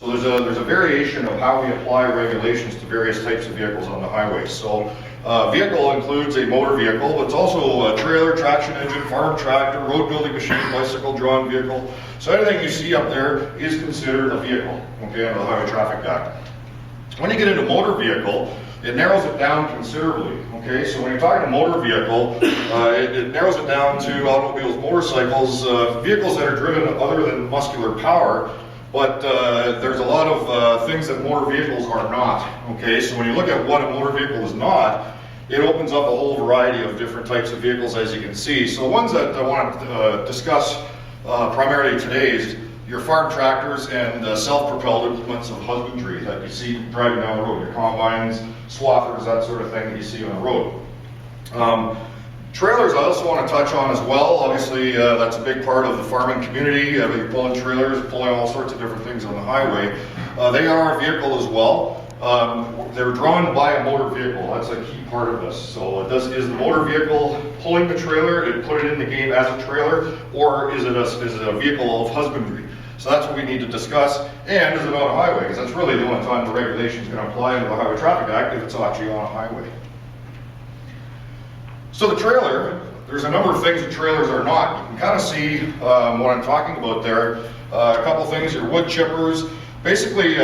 So there's a variation of how we apply regulations to various types of vehicles on the highway. So vehicle includes a motor vehicle, but it's also a trailer, traction engine, farm tractor, road building machine, bicycle, drawn vehicle. So anything you see up there is considered a vehicle, okay, under the Highway Traffic Act. When you get into motor vehicle, it narrows it down considerably, okay? So when you're talking a motor vehicle, it narrows it down to automobiles, motorcycles, vehicles that are driven other than muscular power. But there's a lot of things that motor vehicles are not, okay? So when you look at what a motor vehicle is not, it opens up a whole variety of different types of vehicles, as you can see. So the ones that I want to discuss primarily today is your farm tractors and self-propelled implements of husbandry that you see driving down the road, your combines, swathers, that sort of thing that you see on the road. Trailers I also want to touch on as well. Obviously, that's a big part of the farming community. You're pulling trailers, pulling all sorts of different things on the highway. They are a vehicle as well. They're drawn by a motor vehicle. That's a key part of this. So is the motor vehicle pulling the trailer and put it in the game as a trailer, or is it a vehicle of husbandry? So that's what we need to discuss. And is it on a highway? Because that's really the only time the regulation is going to apply under the Highway Traffic Act, if it's actually on a highway. So the trailer, there's a number of things that trailers are not. You can kind of see what I'm talking about there. A couple things, your wood chippers. Basically,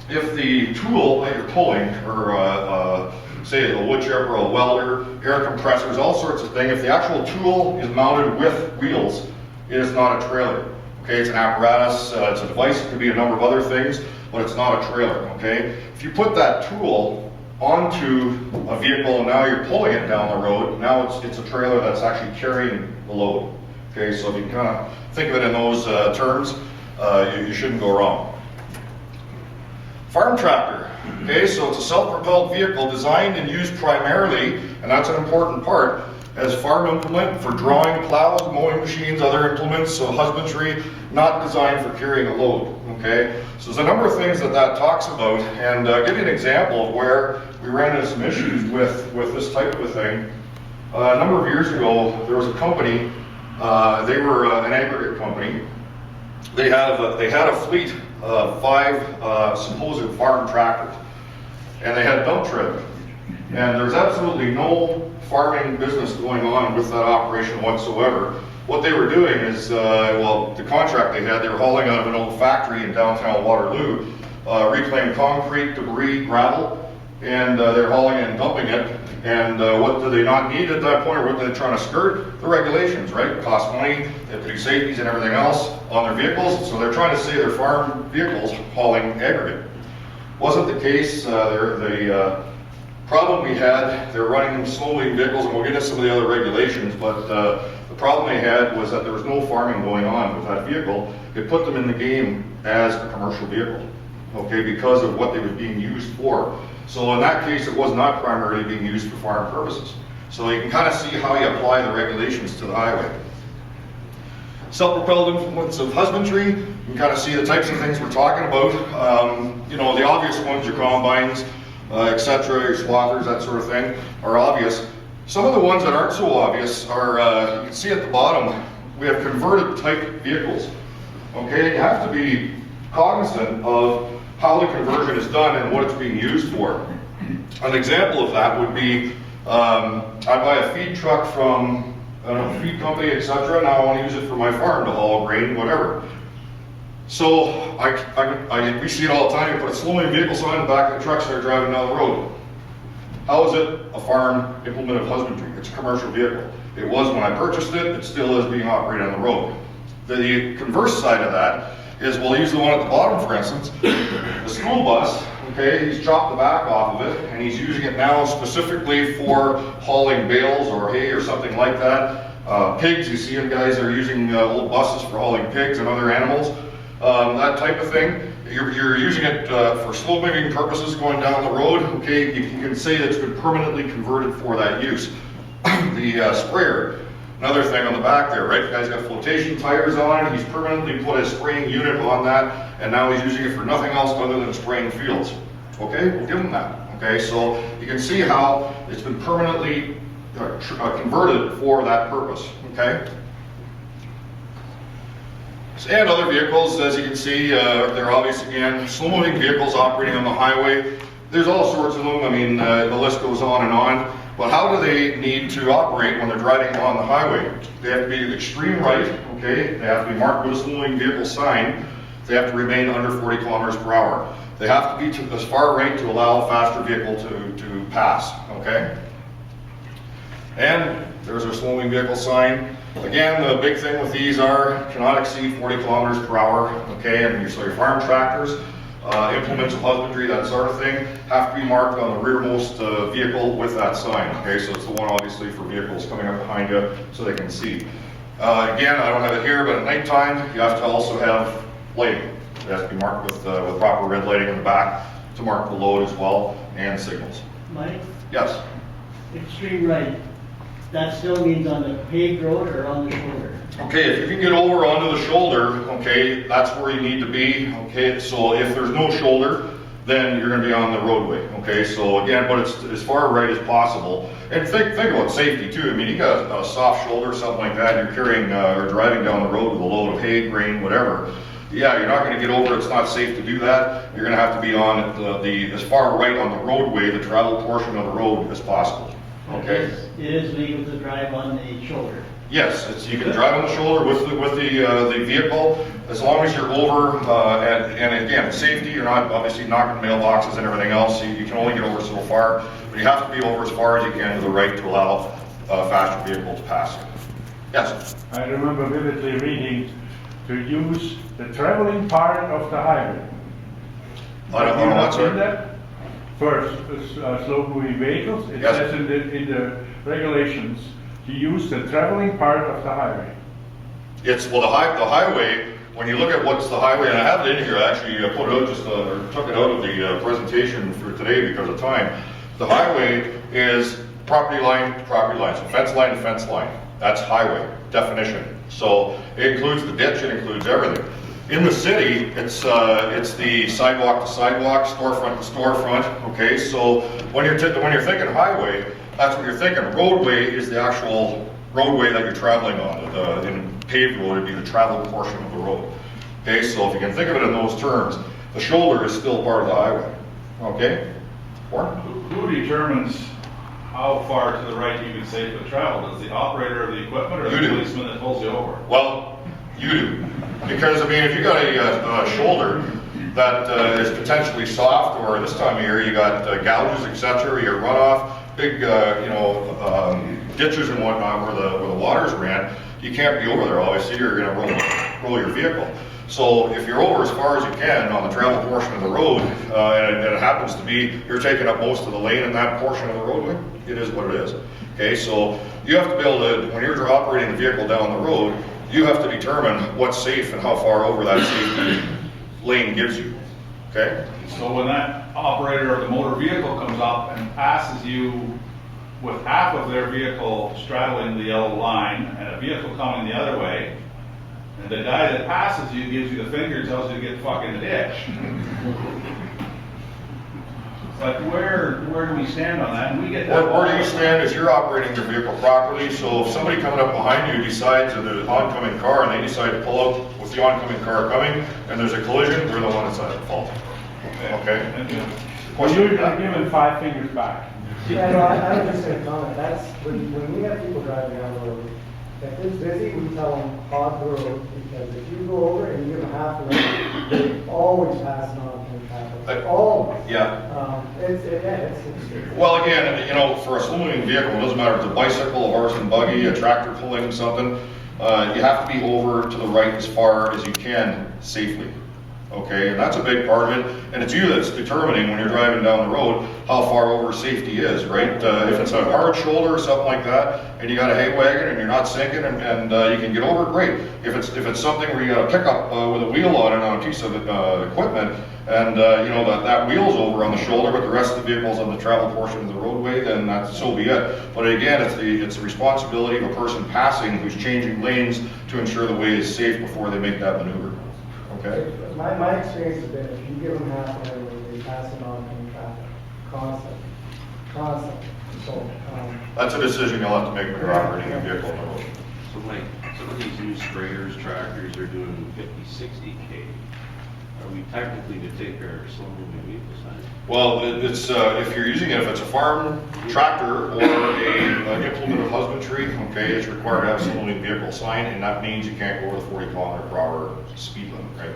if the tool that you're pulling, or say a wood chipper, a welder, air compressors, all sorts of things, if the actual tool is mounted with wheels, it is not a trailer. Okay, it's an apparatus, it's a device, it could be a number of other things, but it's not a trailer, okay? If you put that tool onto a vehicle and now you're pulling it down the road, now it's a trailer that's actually carrying the load. Okay, so if you can kind of think of it in those terms, you shouldn't go wrong. Farm tractor. Okay, so it's a self-propelled vehicle designed and used primarily, and that's an important part, as farm implement for drawing plows, mowing machines, other implements, so husbandry, not designed for carrying a load, okay? So there's a number of things that talks about, and give you an example of where we ran into some issues with this type of a thing. A number of years ago, there was a company, they were an aggregate company. They had a fleet of 5 supposed farm tractors, and they had dump trailers. And there's absolutely no farming business going on with that operation whatsoever. What they were doing is, well, the contract they had, they were hauling out of an old factory in downtown Waterloo, reclaimed concrete, debris, gravel, and they're hauling it and dumping it. And what do they not need at that point, or what they're trying to skirt? The regulations, right? It costs money, they have to do safeties and everything else on their vehicles, so they're trying to save their farm vehicles hauling aggregate. Wasn't the case. The problem we had, they're running slow-moving vehicles, and we'll get into some of the other regulations, but the problem they had was that there was no farming going on with that vehicle. It put them in the game as a commercial vehicle, okay, because of what they were being used for. So in that case, it was not primarily being used for farm purposes. So you can kind of see how you apply the regulations to the highway. Self-propelled implements of husbandry, you can kind of see the types of things we're talking about. You know, the obvious ones, your combines, etc., your swathers, that sort of thing, are obvious. Some of the ones that aren't so obvious are, you can see at the bottom, we have converted type vehicles. Okay, you have to be cognizant of how the conversion is done and what it's being used for. An example of that would be, I buy a feed truck from a feed company, etc., now I want to use it for my farm to haul grain, whatever. So we see it all the time. You put a slow-moving vehicle sign in the back of the truck, start driving down the road. How is it a farm implement of husbandry? It's a commercial vehicle. It was when I purchased it. It still is being operated on the road. The converse side of that is, we'll use the one at the bottom, for instance. The school bus, okay, he's chopped the back off of it, and he's using it now specifically for hauling bales or hay or something like that. Pigs, you see them guys are using old buses for hauling pigs and other animals. That type of thing. You're using it for slow-moving purposes going down the road. Okay, you can say that it's been permanently converted for that use. The sprayer, another thing on the back there, right? The guy's got flotation tires on, he's permanently put a spraying unit on that, and now he's using it for nothing else other than spraying fields. Okay, we'll give him that. Okay, so you can see how it's been permanently converted for that purpose. Okay. And other vehicles, as you can see, they're obvious again, slow-moving vehicles operating on the highway. There's all sorts of them. I mean, the list goes on and on. But how do they need to operate when they're driving on the highway? They have to be extreme right, okay? They have to be marked with a slow-moving vehicle sign. They have to remain under 40 kilometers per hour. They have to be to as far right to allow a faster vehicle to pass, okay? And there's our slow-moving vehicle sign. Again, the big thing with these are cannot exceed 40 kilometers per hour, okay? And so your farm tractors, implements of husbandry, that sort of thing, have to be marked on the rearmost vehicle with that sign, okay? So it's the one obviously for vehicles coming up behind you so they can see. Again, I don't have it here, but at nighttime, you have to also have lighting. It has to be marked with proper red lighting in the back to mark the load as well, and signals. Mike? Yes? Extreme right. That still means on the paved road or on the shoulder? Okay, if you can get over onto the shoulder, okay, that's where you need to be, okay? So if there's no shoulder, then you're gonna be on the roadway, okay? So again, but it's as far right as possible. And think about safety too. I mean, you got a soft shoulder, something like that, and you're carrying or driving down the road with a load of hay, grain, whatever. Yeah, you're not gonna get over, it's not safe to do that. You're gonna have to be on the as far right on the roadway, the travel portion of the road as possible, okay? It is legal to drive on the shoulder? Yes, you can drive on the shoulder with the vehicle, as long as you're over, and again, safety, you're not obviously knocking mailboxes and everything else, you can only get over so far, but you have to be over as far as you can to the right to allow a faster vehicle to pass. Yes? I remember vividly reading to use the traveling part of the highway. I don't know what's in that. First, slow-moving vehicles, it Yes. says in the regulations, to use the traveling part of the highway. Well, the highway, when you look at what's the highway, and I have it in here, actually, I put it out or took it out of the presentation for today because of time. The highway is property line to property line, so fence line to fence line. That's highway, definition. So it includes the ditch, it includes everything. In the city, it's the sidewalk to sidewalk, storefront to storefront, okay? So when you're thinking highway, that's what you're thinking. Roadway is the actual roadway that you're traveling on. In paved road, it'd be the travel portion of the road. Okay, so if you can think of it in those terms, the shoulder is still part of the highway. Okay? Warren? Who determines how far to the right you can safely travel? Does the operator of the equipment or the policeman that pulls you over? Well, you do. Because, I mean, if you got a shoulder that is potentially soft, or this time of year you got gouges, etc., your runoff, big, ditches and whatnot where the waters ran, you can't be over there. Obviously, you're going to roll your vehicle. So if you're over as far as you can on the travel portion of the road, and it happens to be you're taking up most of the lane in that portion of the roadway, it is what it is. Okay, so you have to be able to, when you're operating the vehicle down the road, you have to determine what's safe and how far over that safety lane gives you. Okay? So when that operator of the motor vehicle comes up and passes you with half of their vehicle straddling the yellow line and a vehicle coming the other way, and the guy that passes you gives you the finger, tells you to get the fuck in the ditch. Like where do we stand on that? And we get that. Where do you stand is you're operating your vehicle properly, so if somebody coming up behind you decides, or there's an oncoming car, and they decide to pull out with the oncoming car coming, and there's a collision, they're the one that's at fault. Okay? Well, you're given 5 fingers back. Yeah, no, I was just going to comment, that's, when we have people driving down the road, if it's busy, we tell them hog the road, because if you go over and you give them half the road, they're always passing on to traffic, always. Yeah. It's Well, again, you know, for a slow-moving vehicle, it doesn't matter if it's a bicycle, a horse and buggy, a tractor pulling something, you have to be over to the right as far as you can safely. Okay, and that's a big part of it, and it's you that's determining when you're driving down the road how far over safety is, right? If it's a hard shoulder or something like that, and you got a hay wagon and you're not sinking and you can get over it, great. If it's something where you got a pickup with a wheel on it on a piece of equipment, and you know that wheel's over on the shoulder, but the rest of the vehicle's on the travel portion of the roadway, then that's so be it. But again, it's the responsibility of a person passing who's changing lanes to ensure the way is safe before they make that maneuver. Okay. My experience has been, if you give them half an hour, they pass it on in traffic, constantly. So, That's a decision you'll have to make when you're operating a vehicle on the road. So Mike, some of these new sprayers, tractors are doing 50, 60 K. Are we technically to take our slow moving vehicle sign? Well, it's, if you're using it, if it's a farm tractor or an implement of husbandry, okay, it's required to have a slow moving vehicle sign, and that means you can't go over the 40 km/h speed limit, right?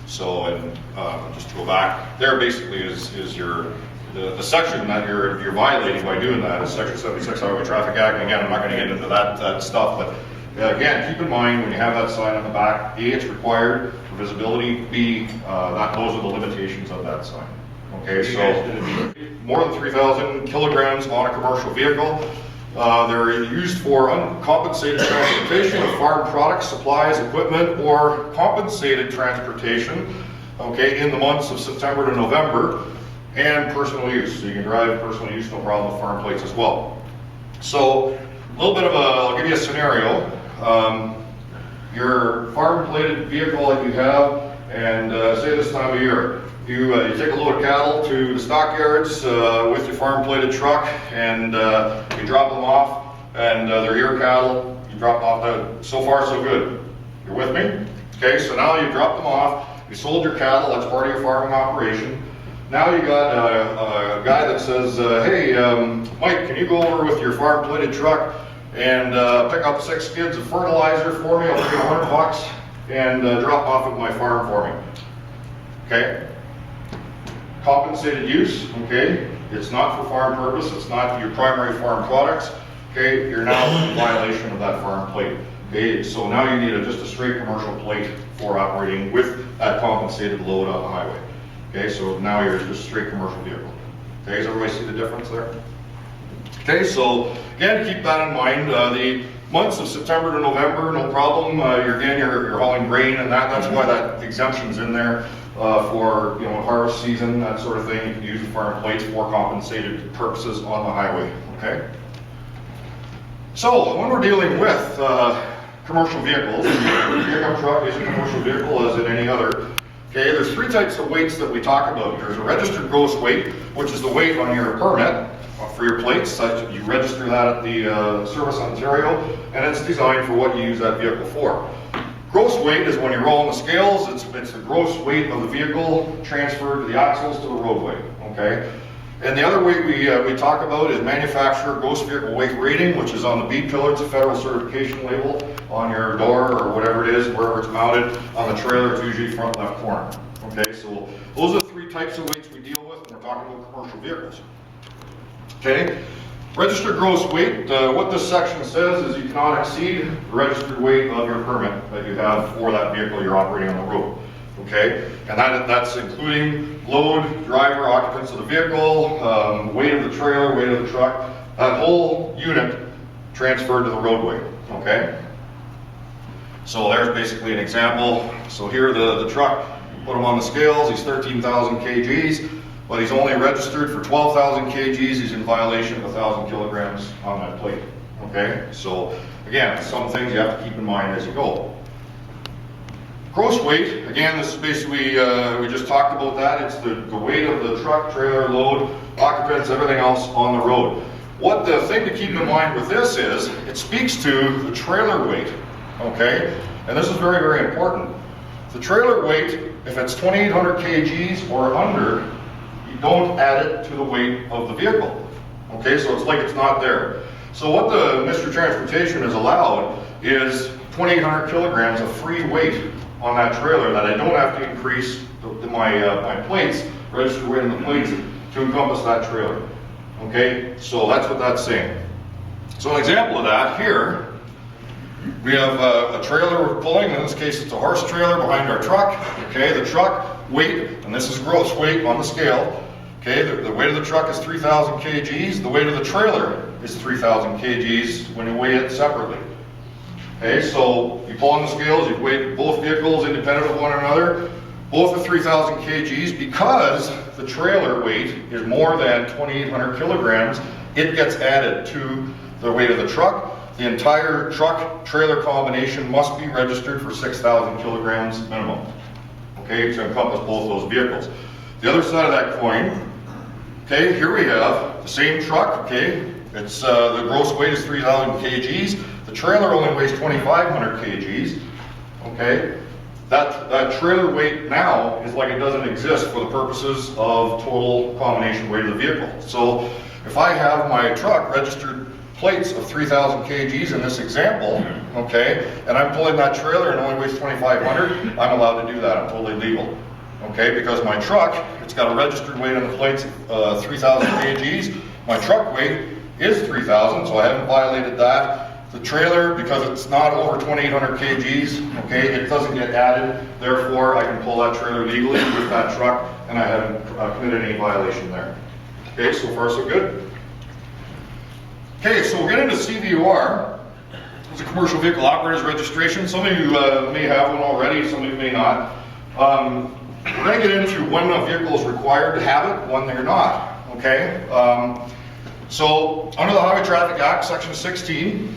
So, and just to go back, there basically is the section that you're violating by doing that is Section 76 Highway Traffic Act. And again, I'm not going to get into that stuff, but again, keep in mind when you have that sign on the back, A, it's required for visibility, B, those are the limitations of that sign. Okay, so more than 3,000 kilograms on a commercial vehicle. They're used for uncompensated transportation of farm products, supplies, equipment, or compensated transportation, okay, in the months of September to November, and personal use. So you can drive personal use, no problem with farm plates as well. So a little bit of I'll give you a scenario. Your farm plated vehicle that you have, and say this time of year, you take a load of cattle to the stockyards with your farm plated truck, and you drop them off, and they're your cattle. You drop them off. So far, so good. You're with me? Okay, so now you drop them off. You sold your cattle. That's part of your farming operation. Now you got a guy that says, hey, Mike, can you go over with your farm plated truck and pick up 6 skids of fertilizer for me? I'll pay $100 and drop off at my farm for me. Okay? Compensated use, okay? It's not for farm purpose, it's not your primary farm products. Okay, you're now in violation of that farm plate. Okay, so now you need just a straight commercial plate for operating with that compensated load on the highway. Okay, so now you're just a straight commercial vehicle. Okay, does everybody see the difference there? Okay, so again, keep that in mind. The months of September to November, no problem. You're hauling grain, and that's why that exemption's in there for harvest season, that sort of thing. You can use the farm plates for compensated purposes on the highway. Okay. So when we're dealing with commercial vehicles, pickup truck is a commercial vehicle as in any other. Okay, there's 3 types of weights that we talk about. There's a registered gross weight, which is the weight on your permit for your plates. You register that at the Service Ontario, and it's designed for what you use that vehicle for. Gross weight is when you roll on the scales. It's the gross weight of the vehicle transferred to the axles to the roadway. Okay, and the other weight we talk about is manufacturer gross vehicle weight rating, which is on the B pillar. It's a federal certification label on your door or whatever it is, wherever it's mounted. On the trailer, it's usually front left corner. Okay, so those are the 3 types of weights we deal with when we're talking about commercial vehicles. Okay, registered gross weight, what this section says is you cannot exceed the registered weight of your permit that you have for that vehicle you're operating on the road. Okay, and that's including load, driver, occupants of the vehicle, weight of the trailer, weight of the truck, that whole unit transferred to the roadway. Okay, so there's basically an example. So here the truck, put him on the scales, he's 13,000 kgs, but he's only registered for 12,000 kgs, he's in violation of 1,000 kilograms on that plate. Okay, so again, some things you have to keep in mind as you go. Gross weight, again, this is basically, we just talked about that. It's the weight of the truck, trailer, load, occupants, everything else on the road. What the thing to keep in mind with this is, it speaks to the trailer weight, okay? And this is very, very important. The trailer weight, if it's 2,800 kgs or under, you don't add it to the weight of the vehicle. Okay, so it's like it's not there. So what the Mr. Transportation has allowed is 2,800 kilograms of free weight on that trailer that I don't have to increase my plates, registered weight on the plates, to encompass that trailer. Okay, so that's what that's saying. So an example of that here, we have a trailer we're pulling. In this case, it's a horse trailer behind our truck. Okay, the truck weight, and this is gross weight on the scale. Okay, the weight of the truck is 3,000 kgs. The weight of the trailer is 3,000 kgs when you weigh it separately. Okay, so you pull on the scales, you've weighed both vehicles independent of one another. Both are 3,000 kgs. Because the trailer weight is more than 2,800 kilograms, it gets added to the weight of the truck. The entire truck-trailer combination must be registered for 6,000 kilograms minimum, okay, to encompass both those vehicles. The other side of that coin, okay, here we have the same truck, okay, it's the gross weight is 3,000 kgs. The trailer only weighs 2,500 kgs, okay, that trailer weight now is like it doesn't exist for the purposes of total combination weight of the vehicle. So if I have my truck registered plates of 3,000 kgs in this example, okay, and I'm pulling that trailer and it only weighs 2,500, I'm allowed to do that, I'm totally legal. Okay, because my truck, it's got a registered weight on the plates of 3,000 kgs, my truck weight is 3,000, so I haven't violated that. The trailer, because it's not over 2,800 kgs, okay, it doesn't get added, therefore I can pull that trailer legally with that truck, and I haven't committed any violation there. Okay, so far so good. Okay, so we'll get into CVOR. It's a commercial vehicle operator's registration. Some of you may have one already, some of you may not. We're going to get into when a vehicle is required to have it, when they're not, okay? So, under the Highway Traffic Act, Section 16,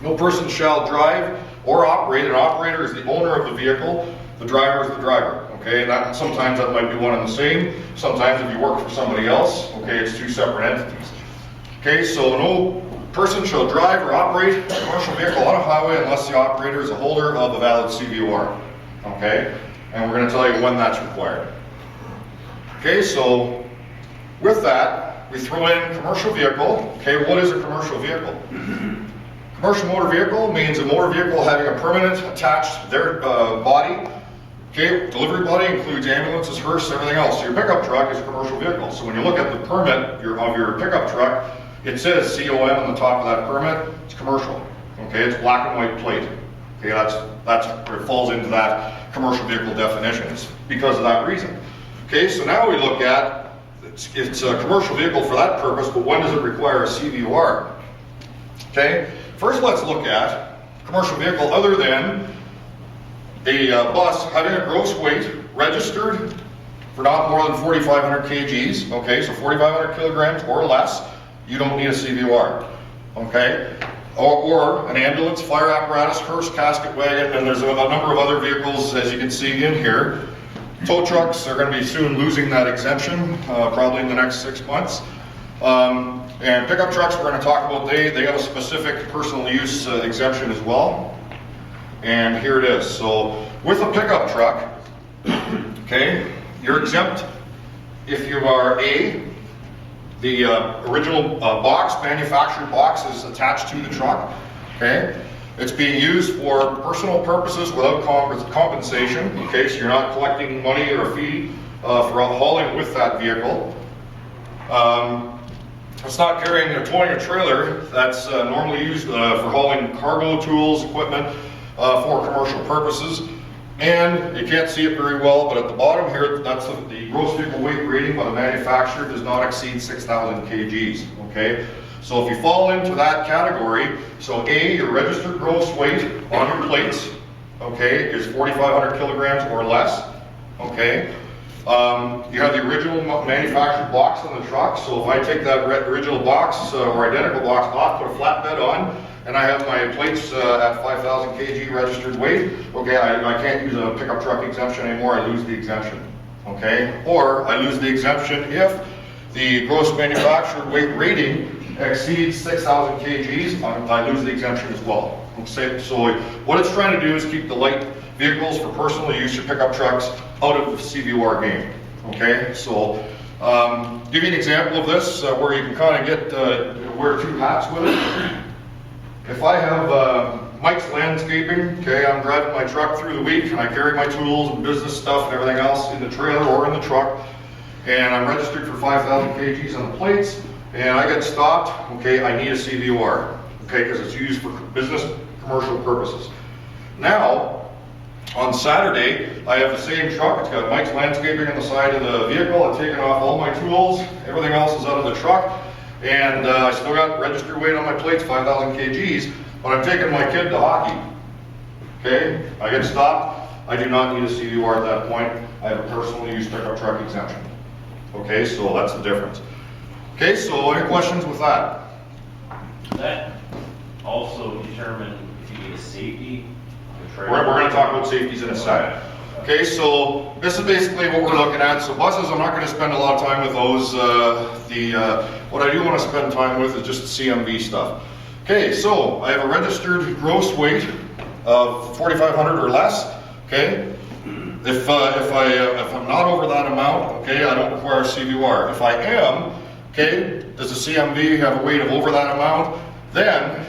no person shall drive or operate. An operator is the owner of the vehicle, the driver is the driver, okay? And that, sometimes that might be one and the same. Sometimes if you work for somebody else, okay, it's two separate entities. Okay, so no person shall drive or operate a commercial vehicle on a highway unless the operator is a holder of a valid CVOR, okay? And we're going to tell you when that's required. Okay, so with that, we throw in commercial vehicle. Okay, what is a commercial vehicle? Commercial motor vehicle means a motor vehicle having a permanent attached to their body. Okay, delivery body includes ambulances, hearse, everything else. So your pickup truck is a commercial vehicle. So when you look at the permit of your pickup truck, it says COM on the top of that permit. It's commercial. Okay, it's black and white plate. Okay, that's where it falls into that commercial vehicle definition. It's because of that reason. Okay, so now we look at it's a commercial vehicle for that purpose, but when does it require a CVOR? Okay, first let's look at commercial vehicle other than a bus having a gross weight registered for not more than 4,500 kgs. Okay, so 4,500 kilograms or less, you don't need a CVOR. Okay. Or an ambulance, fire apparatus, hearse, casket wagon, and there's a number of other vehicles, as you can see in here. Tow trucks are going to be soon losing that exemption, probably in the next 6 months. And pickup trucks, we're going to talk about, they have a specific personal use exemption as well. And here it is. So with a pickup truck, okay, you're exempt if you are the original box, manufactured box is attached to the truck, okay? It's being used for personal purposes without compensation, okay? So you're not collecting money or a fee for hauling with that vehicle. It's not carrying or towing a trailer that's normally used for hauling cargo, tools, equipment for commercial purposes. And you can't see it very well, but at the bottom here, that's the gross vehicle weight rating by the manufacturer does not exceed 6,000 kgs, okay? So if you fall into that category, so A, your registered gross weight on your plates, okay, is 4,500 kilograms or less, okay? You have the original manufactured box on the truck, so if I take that original box or identical box off, put a flatbed on, and I have my plates at 5,000 kg registered weight, okay, I can't use a pickup truck exemption anymore, I lose the exemption, okay? Or I lose the exemption if the gross manufactured weight rating exceeds 6,000 kgs, I lose the exemption as well. Okay? So what it's trying to do is keep the light vehicles for personal use, your pickup trucks, out of the CVOR game, okay? So give you an example of this where you can kind of get wear two hats with it. If I have Mike's Landscaping, okay, I'm driving my truck through the week and I carry my tools and business stuff and everything else in the trailer or in the truck, and I'm registered for 5,000 kgs on the plates, and I get stopped, okay, I need a CVOR, okay, because it's used for business commercial purposes. Now, on Saturday, I have the same truck, it's got Mike's Landscaping on the side of the vehicle, I've taken off all my tools, everything else is out of the truck, and I still got registered weight on my plates, 5,000 kgs, but I'm taking my kid to hockey. Okay, I get stopped, I do not need a CVOR at that point, I have a personal use pickup truck exemption. Okay, so that's the difference. Okay, so any questions with that? Does that also determine if you need a safety? We're going to talk about safeties in a second. Okay, so this is basically what we're looking at. So buses, I'm not going to spend a lot of time with those. What I do want to spend time with is just the CMV stuff. Okay, so I have a registered gross weight of 4,500 or less, okay? If I'm not over that amount, okay, I don't require CVR. If I am, okay, does the CMV have a weight of over that amount? Then,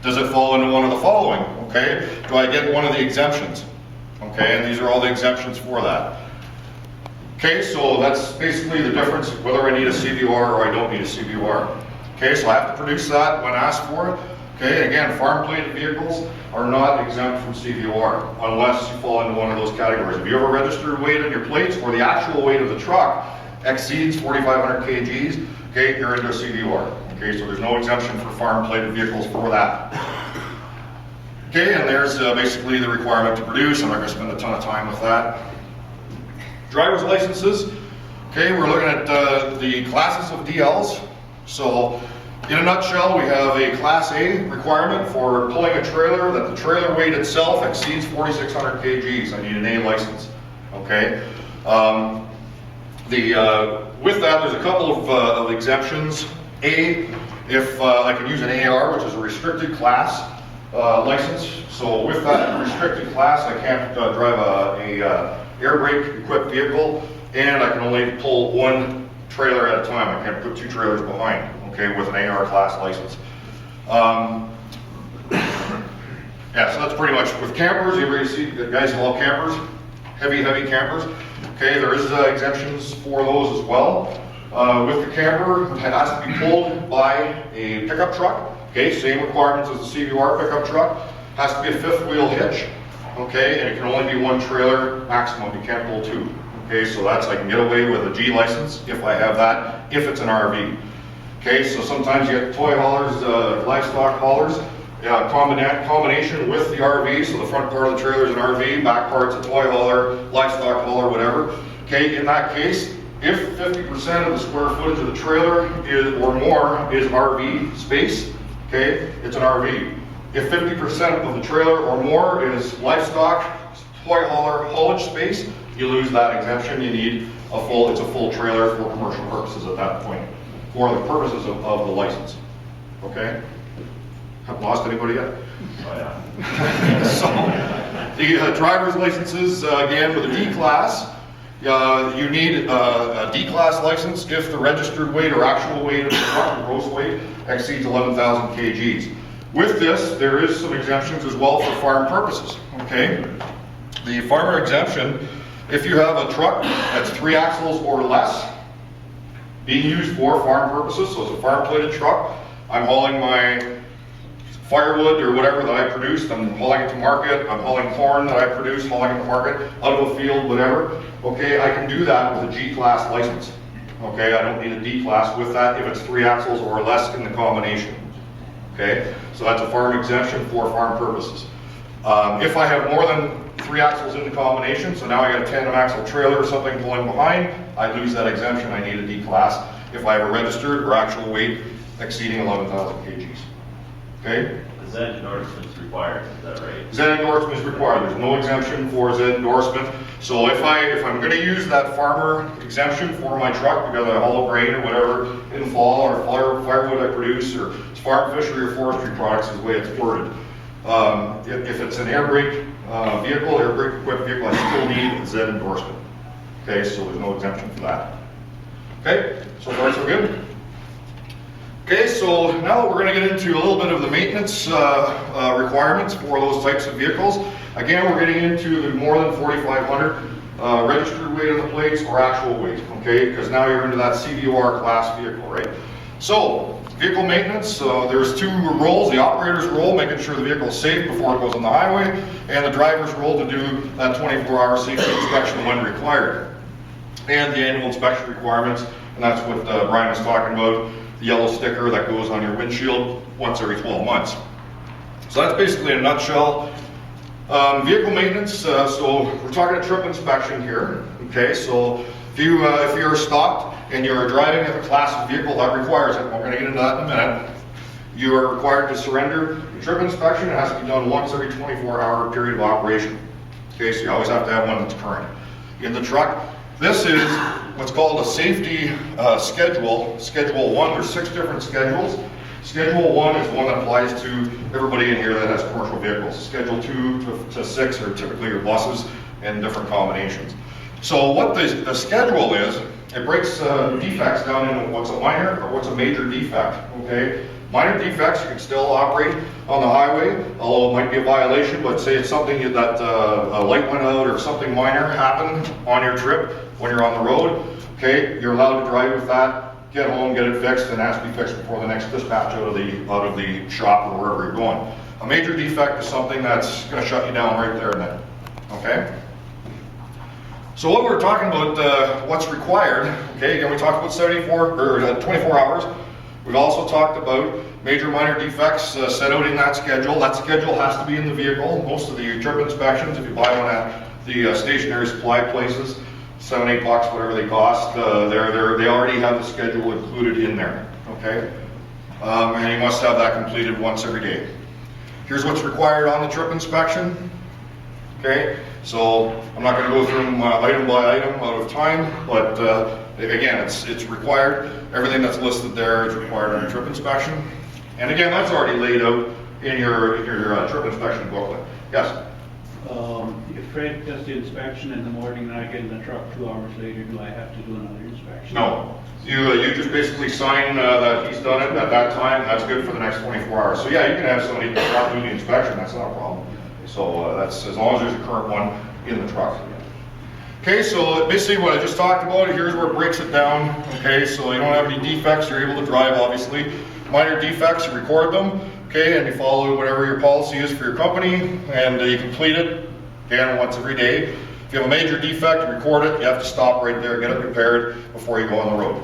does it fall into one of the following, okay? Do I get one of the exemptions? Okay, and these are all the exemptions for that. Okay, so that's basically the difference whether I need a CVR or I don't need a CVR. Okay, so I have to produce that when asked for it. Okay, again, farm-plated vehicles are not exempt from CVR unless you fall into one of those categories. If you have a registered weight on your plates or the actual weight of the truck exceeds 4,500 kgs, okay, you're into a CVR. Okay, so there's no exemption for farm-plated vehicles for that. Okay, and there's basically the requirement to produce. I'm not going to spend a ton of time with that. Driver's licenses. Okay, we're looking at the classes of DLs. So, in a nutshell, we have a Class A requirement for pulling a trailer that the trailer weight itself exceeds 4,600 kgs. I need an A license. Okay. With that, there's a couple of exemptions. A, if I can use an AR, which is a restricted class license. So with that restricted class, I can't drive a air brake equipped vehicle, and I can only pull one trailer at a time. I can't put two trailers behind, okay, with an AR class license. Yeah, so that's pretty much with campers. You already see the guys who love campers, heavy campers. Okay, there is exemptions for those as well. With the camper, it has to be pulled by a pickup truck. Okay, same requirements as the CVR pickup truck. Has to be a fifth wheel hitch. Okay, and it can only be one trailer maximum. You can't pull two. Okay, so that's, I can get away with a G license if I have that, if it's an RV. Okay, so sometimes you get toy haulers, livestock haulers, combination with the RV, so the front part of the trailer is an RV, back part's a toy hauler, livestock hauler, whatever. Okay, in that case, if 50% of the square footage of the trailer is, or more is RV space, okay, it's an RV. If 50% of the trailer or more is livestock, toy hauler, haulage space, you lose that exemption. You need it's a full trailer for commercial purposes at that point, for the purposes of the license. Okay? Haven't lost anybody yet? Oh, yeah. So, the driver's licenses, again, with a D class, you need a D class license if the registered weight or actual weight of the truck, gross weight, exceeds 11,000 kgs. With this, there is some exemptions as well for farm purposes, okay? The farmer exemption, if you have a truck that's 3 axles or less, being used for farm purposes, so it's a farm-plated truck, I'm hauling my firewood or whatever that I produced, I'm hauling it to market, I'm hauling corn that I produced, hauling it to market, out of a field, whatever, okay, I can do that with a G-class license. Okay, I don't need a D-class with that if it's 3 axles or less in the combination. Okay, so that's a farm exemption for farm purposes. If I have more than 3 axles in the combination, so now I got a tandem axle trailer or something pulling behind, I lose that exemption, I need a D class if I have a registered or actual weight exceeding 11,000 kgs. Okay? The Z endorsement is required, is that right? Z endorsement is required, there's no exemption for Z endorsement. So if I'm going to use that farmer exemption for my truck because I haul grain or whatever in the fall, or firewood I produce, or it's farm, fishery, or forestry products is the way it's worded. If it's an air brake vehicle, air brake equipped vehicle, I still need a Z endorsement. Okay, so there's no exemption for that. Okay, so far so good. Okay, so now we're going to get into a little bit of the maintenance requirements for those types of vehicles. Again, we're getting into the more than 4,500 registered weight of the plates or actual weight, okay? Because now you're into that CVR class vehicle, right? So, vehicle maintenance, there's 2 roles, the operator's role, making sure the vehicle is safe before it goes on the highway, and the driver's role to do that 24-hour safety inspection when required. And the annual inspection requirements, and that's what Brian was talking about, the yellow sticker that goes on your windshield once every 12 months. So that's basically in a nutshell. Vehicle maintenance, so we're talking a trip inspection here, okay? So if you're stopped and you're driving a class of vehicle that requires it, we're going to get into that in a minute, you are required to surrender the trip inspection. It has to be done once every 24-hour period of operation. Okay, so you always have to have one that's current. In the truck, this is what's called a safety schedule, Schedule 1. There's 6 different schedules. Schedule 1 is one that applies to everybody in here that has commercial vehicles. Schedule 2 to 6 are typically your buses and different combinations. So what the schedule is, it breaks defects down into what's a minor or what's a major defect, okay? Minor defects, you can still operate on the highway, although it might be a violation, but say it's something that a light went out or something minor happened on your trip when you're on the road, okay? You're allowed to drive with that, get home, get it fixed, and it has to be fixed before the next dispatch out of the shop or wherever you're going. A major defect is something that's going to shut you down right there and then, okay? So what we're talking about, what's required, okay, again we talked about 24 hours. We've also talked about major minor defects set out in that schedule. That schedule has to be in the vehicle. Most of the trip inspections, if you buy one at the stationary supply places, $7, $8, whatever they cost, they already have the schedule included in there, okay? And you must have that completed once every day. Here's what's required on the trip inspection, okay? So I'm not going to go through them item by item out of time, but again, it's required. Everything that's listed there is required on a trip inspection. And again, that's already laid out in your trip inspection booklet. Yes? If Fred does the inspection in the morning and I get in the truck 2 hours later, do I have to do another inspection? No. You just basically sign that he's done it at that time. That's good for the next 24 hours. So yeah, you can have somebody out do the inspection. That's not a problem. So that's as long as there's a current one in the truck. Okay, so basically what I just talked about, here's where it breaks it down. Okay, so you don't have any defects, you're able to drive obviously. Minor defects, you record them, okay, and you follow whatever your policy is for your company, and you complete it, again, once every day. If you have a major defect, you record it, you have to stop right there, get it repaired before you go on the road.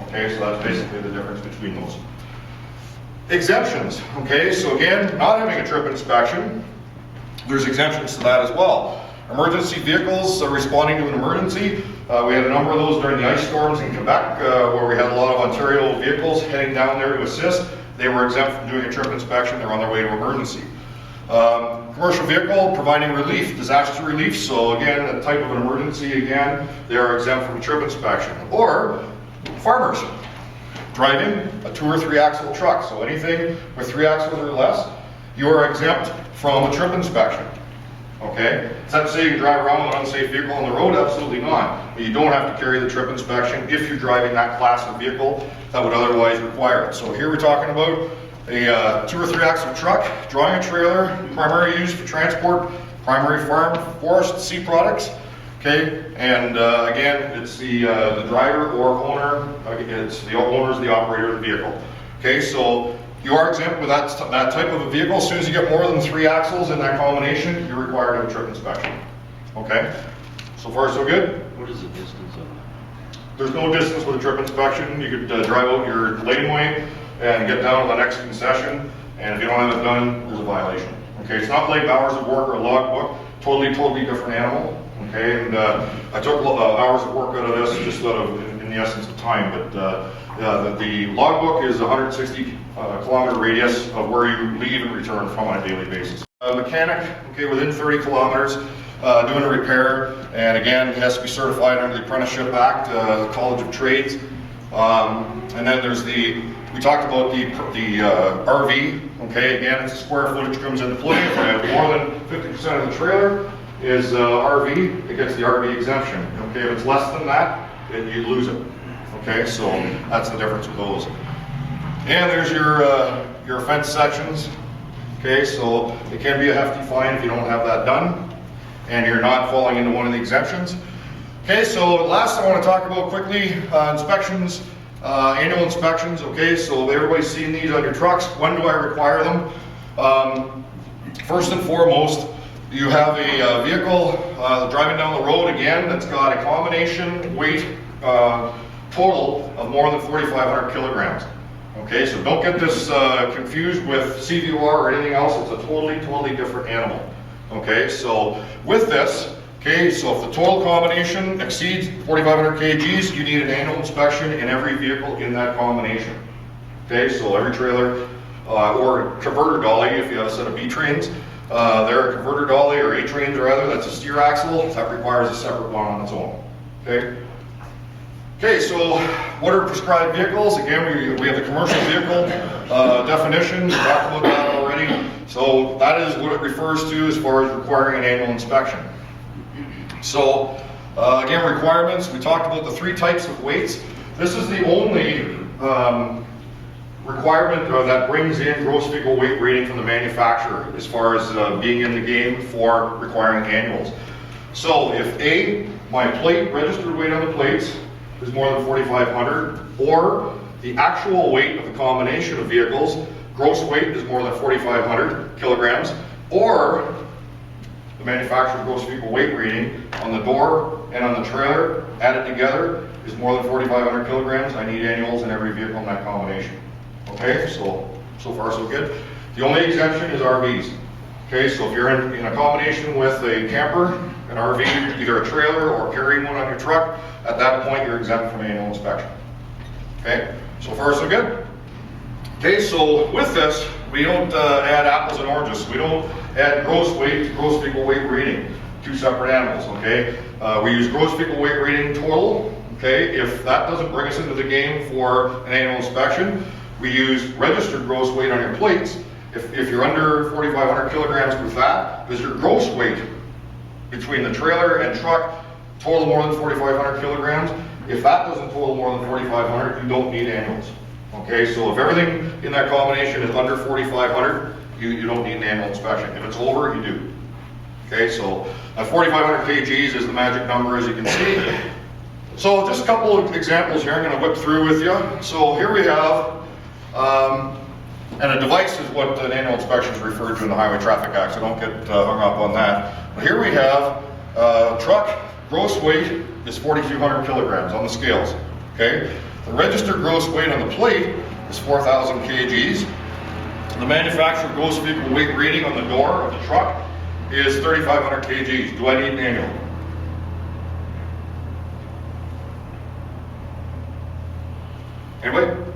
Okay, so that's basically the difference between those. Exemptions, okay, so again, not having a trip inspection, there's exemptions to that as well. Emergency vehicles responding to an emergency. We had a number of those during the ice storms in Quebec where we had a lot of Ontario vehicles heading down there to assist. They were exempt from doing a trip inspection. They're on their way to emergency. Commercial vehicle providing relief, disaster relief. So again, a type of an emergency again, they are exempt from a trip inspection. Or farmers driving a 2 or 3 axle truck. So anything with 3 axles or less, you are exempt from a trip inspection. Okay? Is that to say you can drive around with an unsafe vehicle on the road? Absolutely not. But you don't have to carry the trip inspection if you're driving that class of vehicle that would otherwise require it. So here we're talking about a 2 or 3 axle truck, drawing a trailer, primary use for transport, primary farm, forest, sea products. Okay? And again, it's the driver or owner, it's the owner is the operator of the vehicle. Okay? So you are exempt with that type of a vehicle. As soon as you get more than 3 axles in that combination, you're required to have a trip inspection. Okay? So far so good? What is the distance of that? There's no distance with a trip inspection. You could drive out your laneway and get down to the next concession, and if you don't have it done, there's a violation. Okay? It's not like hours of work or a logbook. Totally different animal. Okay? And I took hours of work out of this just out of, in the essence of time, but the logbook is 160 kilometer radius of where you leave and return from on a daily basis. A mechanic, okay, within 30 kilometers, doing a repair, and again, he has to be certified under the Apprenticeship Act, the College of Trades. And then there's we talked about the RV, okay, again, it's a square footage comes into play. If you have more than 50% of the trailer is RV, it gets the RV exemption. Okay, if it's less than that, you lose it. Okay, so that's the difference with those. And there's your offense sections. Okay, so it can be a hefty fine if you don't have that done and you're not falling into one of the exemptions. Okay, so last I want to talk about quickly, inspections, annual inspections. Okay, so everybody's seen these on your trucks. When do I require them? First and foremost, you have a vehicle driving down the road again that's got a combination weight total of more than 4,500 kilograms. Okay, so don't get this confused with CVR or anything else. It's a totally different animal. Okay, so with this, okay, so if the total combination exceeds 4,500 kgs, you need an annual inspection in every vehicle in that combination. Okay, so every trailer or converter dolly, if you have a set of B-trains, they're a converter dolly or A-trains rather, that's a steer axle, that requires a separate one on its own. Okay. Okay, so what are prescribed vehicles? Again, we have the commercial vehicle definition, we talked about that already. So that is what it refers to as far as requiring an annual inspection. So again, requirements, we talked about the 3 types of weights. This is the only requirement that brings in gross vehicle weight rating from the manufacturer as far as being in the game for requiring annuals. So if A, my plate, registered weight on the plates is more than 4,500, or the actual weight of the combination of vehicles, gross weight is more than 4,500 kilograms, or the manufacturer's gross vehicle weight rating on the door and on the trailer added together is more than 4,500 kilograms, I need annuals in every vehicle in that combination. Okay, so far so good. The only exemption is RVs. Okay, so if you're in a combination with a camper, an RV, either a trailer or carrying one on your truck, at that point you're exempt from annual inspection. Okay, so far so good. Okay, so with this, we don't add apples and oranges. We don't add gross weight to gross vehicle weight rating, 2 separate animals, okay? We use gross vehicle weight rating total, okay? If that doesn't bring us into the game for an annual inspection, we use registered gross weight on your plates. If you're under 4,500 kilograms with that, does your gross weight between the trailer and truck total more than 4,500 kilograms? If that doesn't total more than 4,500, you don't need annuals. Okay, so if everything in that combination is under 4,500, you don't need an annual inspection. If it's over, you do. Okay, so 4,500 kgs is the magic number, as you can see. So just a couple of examples here I'm going to whip through with you. So here we have, and a device is what an annual inspection is referred to in the Highway Traffic Act, so don't get hung up on that. But here we have truck gross weight is 4,200 kilograms on the scales. Okay, the registered gross weight on the plate is 4,000 kgs. The manufacturer gross vehicle weight rating on the door of the truck is 3,500 kgs. Do I need an annual? Anybody?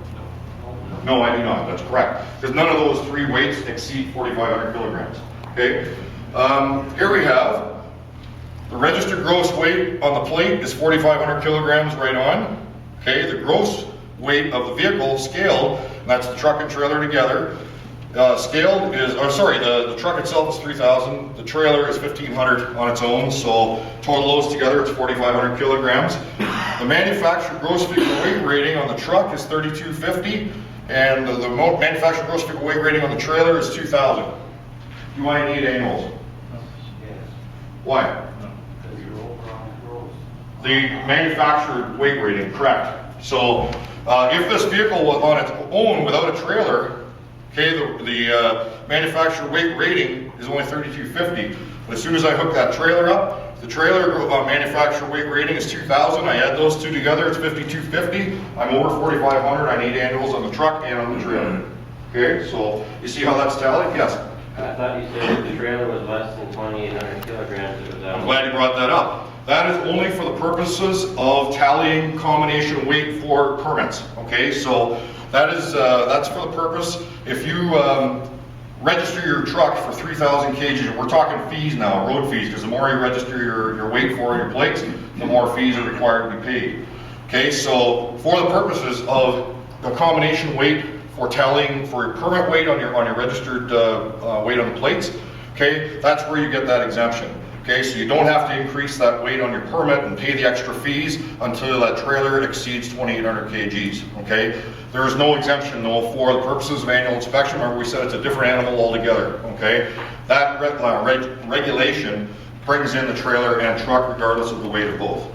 No, I do not. That's correct. Because none of those 3 weights exceed 4,500 kilograms. Okay. Here we have the registered gross weight on the plate is 4,500 kilograms right on. Okay. The gross weight of the vehicle scaled, and that's the truck and trailer together. Scaled is, the truck itself is 3,000. The trailer is 1,500 on its own. So total those together, it's 4,500 kilograms. The manufacturer gross vehicle weight rating on the truck is 3,250. And the manufacturer gross vehicle weight rating on the trailer is 2,000. Do I need annuals? Yes. Why? Because you're over on gross. The manufacturer weight rating, correct. So if this vehicle was on its own without a trailer, okay, the manufacturer weight rating is only 3,250. But as soon as I hook that trailer up, the trailer manufacturer weight rating is 2,000. I add those 2 together, it's 5,250. I'm over 4,500. I need annuals on the truck and on the trailer. Okay, so you see how that's tallied? Yes. I thought you said the trailer was less than 2,800 kilograms. It was I'm glad you brought that up. That is only for the purposes of tallying combination weight for permits. Okay, so that's for the purpose. If you register your truck for 3,000 kgs, and we're talking fees now, road fees, because the more you register your weight for your plates, the more fees are required to be paid. Okay, so for the purposes of the combination weight for tallying for your permit weight on your registered weight on the plates, okay, that's where you get that exemption. Okay, so you don't have to increase that weight on your permit and pay the extra fees until that trailer exceeds 2,800 kgs, okay? There is no exemption though for the purposes of annual inspection. Remember we said it's a different animal altogether, okay? That regulation brings in the trailer and truck regardless of the weight of both,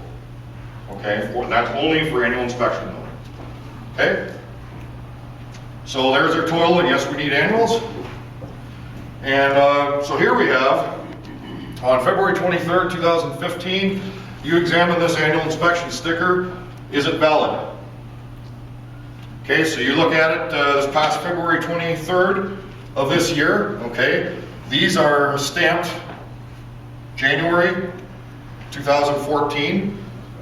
okay? That's only for annual inspection though, okay? So there's our total, and yes, we need annuals. And so here we have, on February 23rd, 2015, you examine this annual inspection sticker. Is it valid? Okay, so you look at it this past February 23rd of this year, okay? These are stamped January 2014,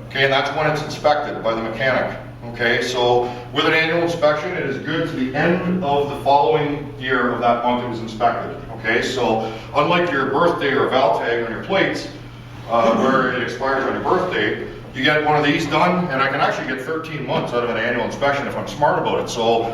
okay, and that's when it's inspected by the mechanic. Okay, so with an annual inspection, it is good to the end of the following year of that month it was inspected. Okay, so unlike your birthday or val tag on your plates, where it expires on your birthday, you get one of these done, and I can actually get 13 months out of an annual inspection if I'm smart about it. So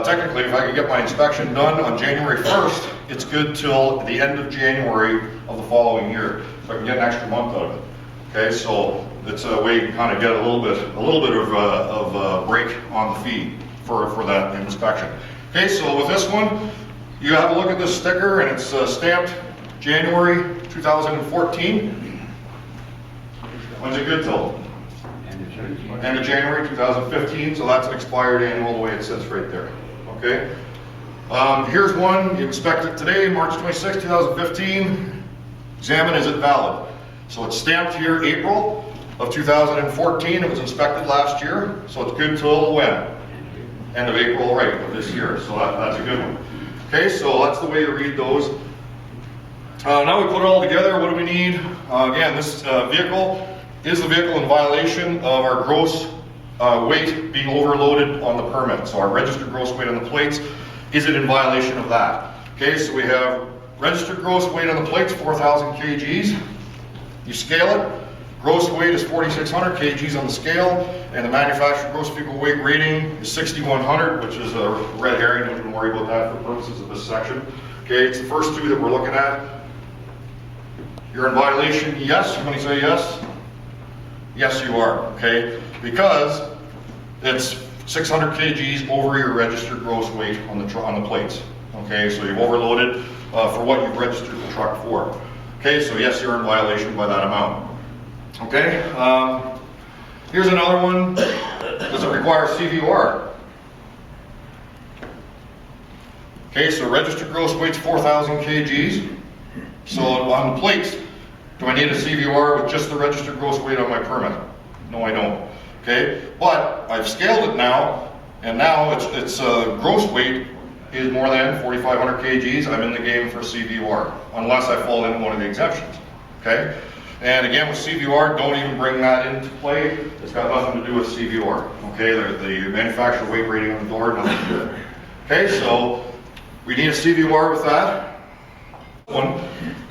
technically, if I can get my inspection done on January 1st, it's good till the end of January of the following year. So I can get an extra month out of it. Okay, so it's a way you can kind of get a little bit of a break on the fee for that inspection. Okay, so with this one, you have a look at this sticker, and it's stamped January 2014. When's it good till? End of January 2015, so that's an expired annual the way it says right there. Okay. Here's one, you inspect it today, March 26, 2015. Examine, is it valid? So it's stamped here April of 2014, it was inspected last year, so it's good till when? End of April, right, of this year, so that's a good one. Okay, so that's the way you read those. Now we put it all together, what do we need? Again, this vehicle, is the vehicle in violation of our gross weight being overloaded on the permit? So our registered gross weight on the plates, is it in violation of that? Okay, so we have registered gross weight on the plates, 4,000 kgs. You scale it, gross weight is 4,600 kgs on the scale, and the manufactured gross vehicle weight rating is 6,100, which is a red herring, don't even worry about that for purposes of this section. Okay, it's the first two that we're looking at. You're in violation, yes, somebody say yes? Yes, you are, okay? Because it's 600 kgs over your registered gross weight on the plates. Okay, so you've overloaded for what you've registered the truck for. Okay, so yes, you're in violation by that amount. Okay, here's another one. Does it require CVR? Okay, so registered gross weight's 4,000 kgs. So on the plates, do I need a CVR with just the registered gross weight on my permit? No, I don't. Okay, but I've scaled it now, and now its gross weight is more than 4,500 kgs. I'm in the game for CVR, unless I fall into one of the exemptions. Okay, and again with CVR, don't even bring that into play. It's got nothing to do with CVR. Okay, the manufacturer weight rating on the door, nothing to do with it. Okay, so we need a CVR with that. One.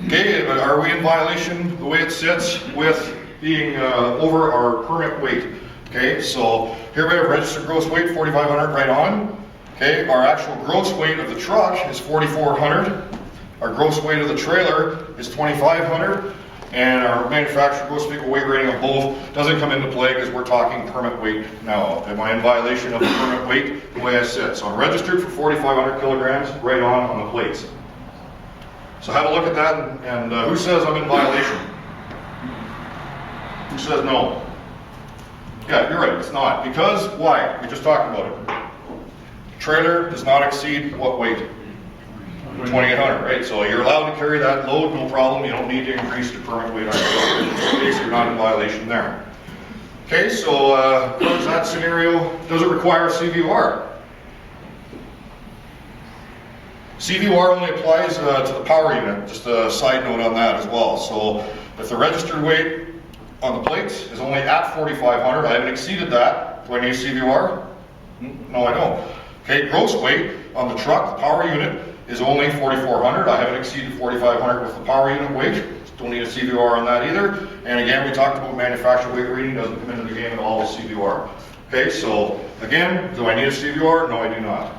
Okay, are we in violation the way it sits with being over our permit weight? Okay, so here we have registered gross weight 4,500 right on. Okay, our actual gross weight of the truck is 4,400. Our gross weight of the trailer is 2,500, and our manufacturer gross vehicle weight rating of both doesn't come into play because we're talking permit weight now. Am I in violation of the permit weight the way I sit? So I'm registered for 4,500 kilograms right on the plates. So have a look at that, and who says I'm in violation? Who says no? Yeah, you're right, it's not. Because, why? We just talked about it. Trailer does not exceed what weight? 2,800, right? So you're allowed to carry that load, no problem. You don't need to increase your permit weight on your load. So you're not in violation there. Okay, so covers that scenario. Does it require CVR? CVR only applies to the power unit, just a side note on that as well. So if the registered weight on the plates is only at 4,500, I haven't exceeded that, do I need a CVR? No, I don't. Okay, gross weight on the truck, the power unit, is only 4,400. I haven't exceeded 4,500 with the power unit weight. Don't need a CVR on that either. And again, we talked about manufacturer weight rating, doesn't come into the game at all with CVR. Okay, so again, do I need a CVR? No, I do not.